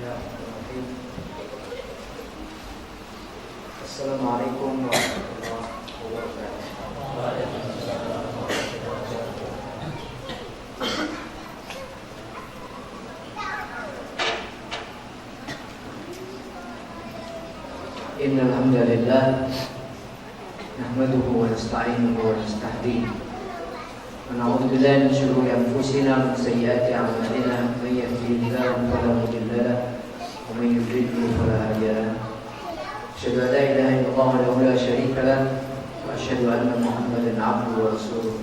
Bismillahirrahmanirrahim. Assalamualaikum warahmatullahi wabarakatuh. Innal hamdalillah nahmaduhu wa nasta'inuhu wa nastahdihi wa na'udzu billahi min shururi anfusina wa min sayyiati a'malina may yahdihillahu fala mudilla lahu wa may yudlil fala hadiya lahu asyhadu an la ilaha illallah wahdahu la syarika lahu wa asyhadu anna Muhammadan 'abduhu wa rasuluh.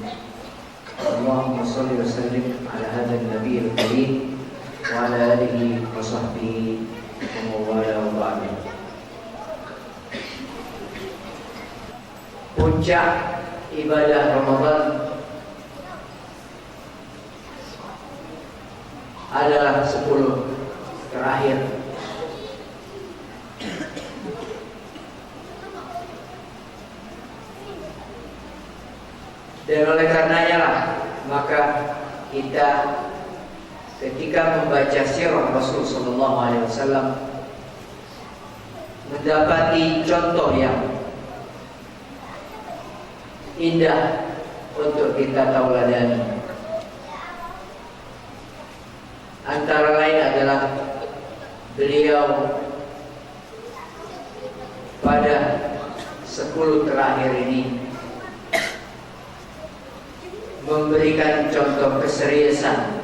Allahumma shalli wa sallim ala hadzal nabiyil karim wa ala alihi wa sahbihi wa mawala wa ba'd. Puncak ibadah Ramadan adalah 10 terakhir. Dan oleh karenanya lah maka kita ketika membaca sirah Rasul sallallahu alaihi wasallam mendapati contoh yang indah untuk kita tauladani. Antara lain adalah beliau pada 10 terakhir ini memberikan contoh keseriusan,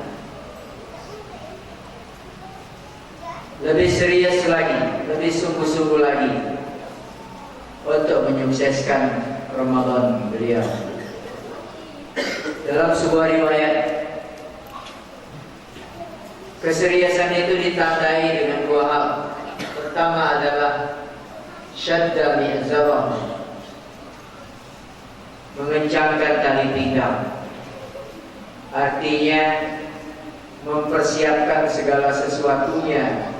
lebih serius lagi, lebih sungguh-sungguh lagi untuk menyukseskan Ramadan beliau. Dalam sebuah riwayat, keseriusan itu ditandai dengan 2 hal. Pertama adalah syadda mi'zarah, mengencangkan tali pinggang. Artinya mempersiapkan segala sesuatunya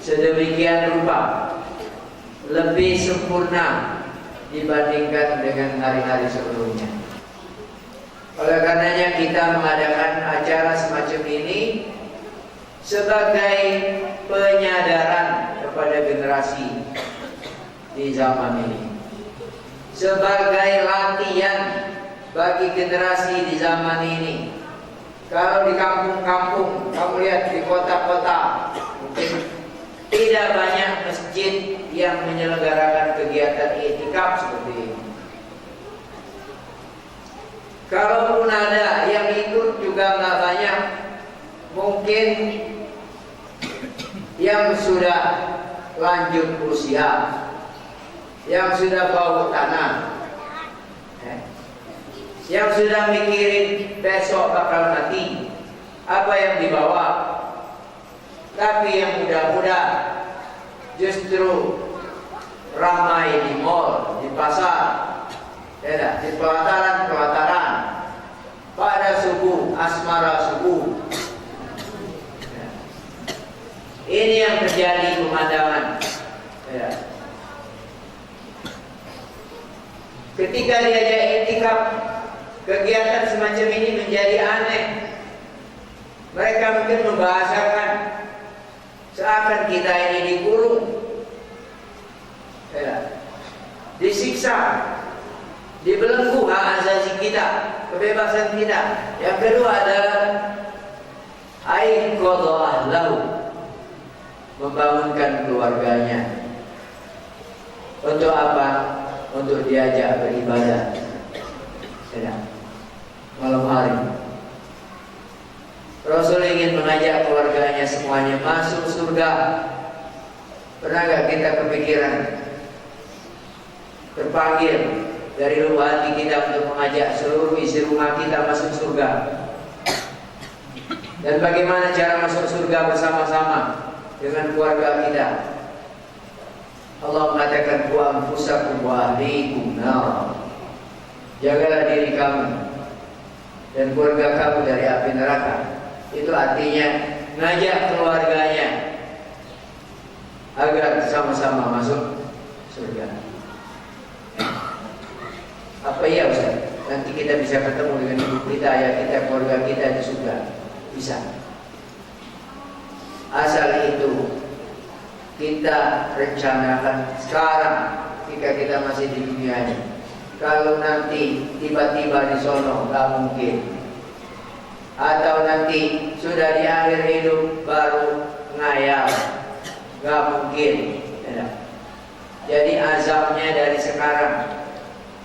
sedemikian rupa lebih sempurna dibandingkan dengan hari-hari sebelumnya. Oleh karenanya kita mengadakan acara semacam ini sebagai penyadaran kepada generasi di zaman ini, sebagai latihan bagi generasi di zaman ini. Kalau di kampung-kampung, kamu lihat di kota-kota, mungkin tidak banyak masjid yang menyelenggarakan kegiatan i'tikaf seperti ini. Kalaupun ada yang ikut juga nggak banyak. Mungkin yang sudah lanjut usia, yang sudah bau tanah, yang sudah mikirin besok bakal mati, apa yang dibawa. Tapi yang muda-muda justru ramai di mall, di pasar, di pelataran-pelataran, pada subuh, asmara subuh. Ini yang terjadi pemandangan. Ketika diajak i'tikaf, kegiatan semacam ini menjadi aneh. Mereka mungkin membahasakan seakan kita ini dikurung, disiksa, dibelenggu hak asasi kita, kebebasan kita. Yang kedua adalah aiqadha ahlahu, membangunkan keluarganya. Untuk apa? Untuk diajak beribadah malam hari. Rasul ingin mengajak keluarganya semuanya masuk surga. Pernah gak kita kepikiran, terpanggil dari lubuk hati kita untuk mengajak seluruh isi rumah kita masuk surga? Dan bagaimana cara masuk surga bersama-sama dengan keluarga kita? Allah mengatakan wa anfusakum wa ahlikum nar. Jagalah diri kamu dan keluarga kamu dari api neraka. Itu artinya ngajak keluarganya agar sama-sama masuk surga. Apa iya Ustaz? Nanti kita bisa ketemu dengan ibu kita, ayah kita, keluarga kita di surga. Bisa. Asal itu kita rencanakan sekarang ketika kita masih di dunia ini. Kalau nanti tiba-tiba di sono, nggak mungkin. Atau nanti sudah di akhir hidup baru ngayal, nggak mungkin. Ya. Jadi azabnya dari sekarang,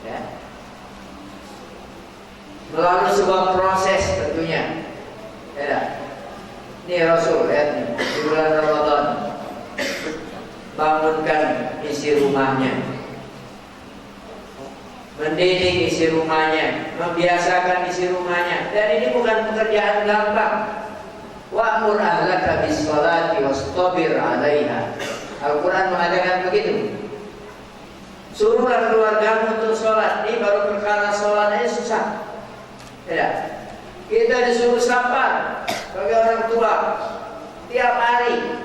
ya. Melalui sebuah proses tentunya. Ya. Ini Rasul, lihat nih, di bulan Ramadan bangunkan isi rumahnya, mendidik isi rumahnya, membiasakan isi rumahnya. Dan ini bukan pekerjaan gampang. Wa'mur ahlaka bis-sholati wastabir 'alaiha. Al-Quran mengatakan begitu. Suruhlah keluargamu untuk sholat. Ini baru perkara sholat aja susah. Ya. Kita disuruh sabar bagi orang tua tiap hari.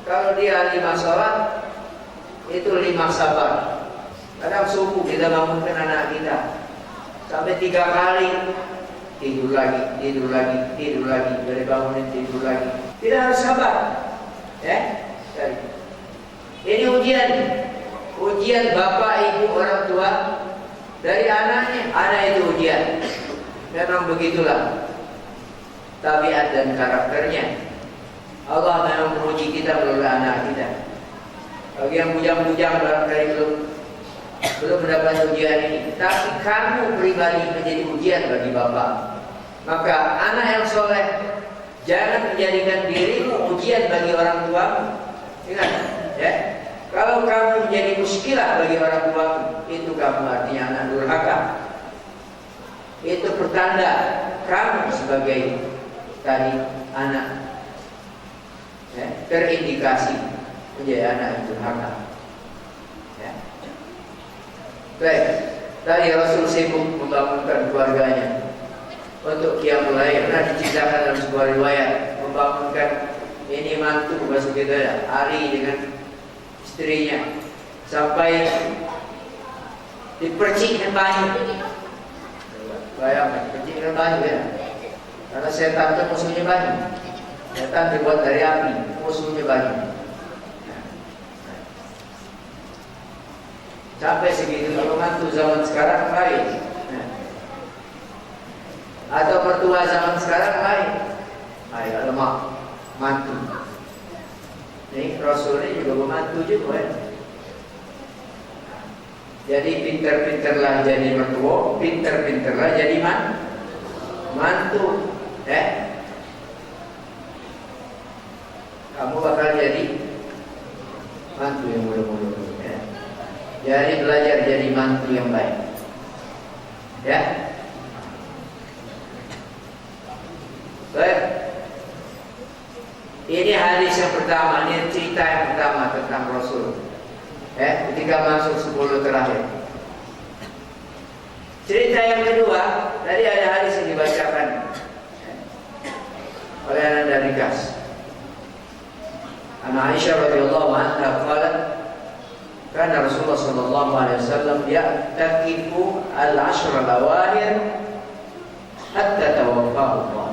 Kalau dia 5 sholat, itu 5 sabar. Kadang subuh kita bangunkan anak kita sampai 3 kali tidur lagi, tidur lagi, tidur lagi, dari bangunin tidur lagi. Kita harus sabar, ya. Ini ujian bapak ibu orang tua dari anaknya. Anak itu ujian. Memang begitulah tabiat dan karakternya. Allah memang menguji kita melalui anak kita. Bagi yang bujang-bujang barangkali belum mendapat ujian ini, tapi kamu pribadi menjadi ujian bagi bapak. Maka anak yang soleh, jangan menjadikan dirimu ujian bagi orang tuamu. Ingat, ya. Kalau kamu menjadi muskilah bagi orang tuamu, itu kamu artinya anak durhaka. Itu pertanda kamu sebagai tadi anak, ya, terindikasi menjadi anak yang durhaka. Ya. Baik, tadi Rasul sibuk membangunkan keluarganya untuk qiyamul lail. Pernah diceritakan dalam sebuah riwayat, membangunkan ini mantu bahasa kita ya, Ali dengan istrinya sampai dipercikkan banyu. Bayangkan, dipercikkan banyu ya. Karena setan itu musuhnya banyu. Setan dibuat dari api, musuhnya banyu. Sampai segitu. Kalau mantu zaman sekarang baik, atau mertua zaman sekarang baik, lemah mantu. Ini Rasul ini juga membantu juga, ya. Jadi pinter-pinterlah jadi mertua, pinter-pinterlah jadi mantu, ya. Kamu bakal jadi mantu yang mudah-mudahan, ya. Jadi belajar jadi mantu yang baik, ya. Baik. Ini hadis yang pertama, ini cerita yang pertama tentang Rasul, ya, ketika masuk 10 terakhir. Cerita yang kedua, tadi ada hadis yang dibacakan, ya, oleh Ananda Rikas. Aisyah radhiyallahu anha qalat, kana Rasulullah sallallahu alaihi wasallam ya'takifu al-ashr al-awakhir hatta tawaffahu Allah.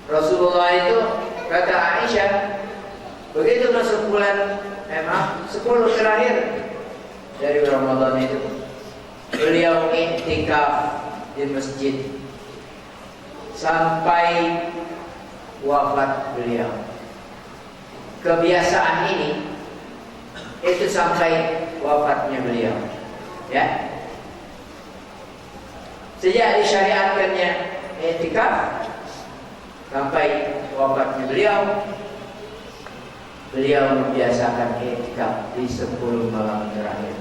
Rasulullah itu, kata Aisyah, begitu masuk bulan 10 terakhir dari Ramadan itu, beliau iktikaf di masjid sampai wafat beliau. Kebiasaan ini itu sampai wafatnya beliau, ya. Sejak disyariatkannya iktikaf sampai wafatnya beliau membiasakan iktikaf di 10 malam terakhir.